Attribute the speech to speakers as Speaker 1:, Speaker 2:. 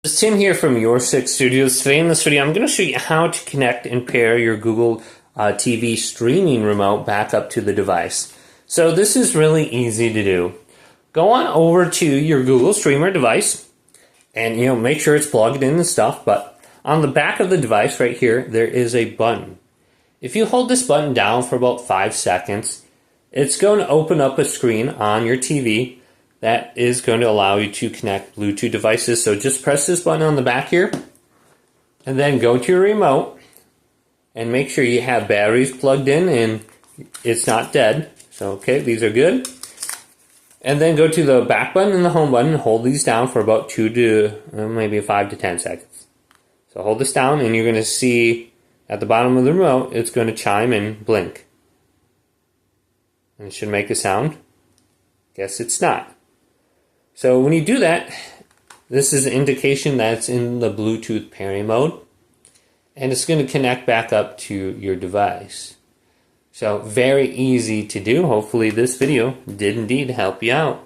Speaker 1: It's Tim here from Your Six Studios. Today in this video I'm going to show you how to connect and pair your Google TV streaming remote back up to the device. So this is really easy to do. Go on over to your Google streamer device and make sure it's plugged in and stuff, but on the back of the device right here there is a button. If you hold this button down for about 5 seconds, it's going to open up a screen on your TV that is going to allow you to connect Bluetooth devices. So just press this button on the back here and then go to your remote and make sure you have batteries plugged in and it's not dead. So okay, these are good. And then go to the back button and the home button and hold these down for about 2 to maybe 5 to 10 seconds. So hold this down and you're going to see at the bottom of the remote it's going to chime and blink. And it should make a sound. Guess it's not. So when you do that, this is an indication that it's in the Bluetooth pairing mode, and it's going to connect back up to your device. So very easy to do. Hopefully this video did indeed help you out.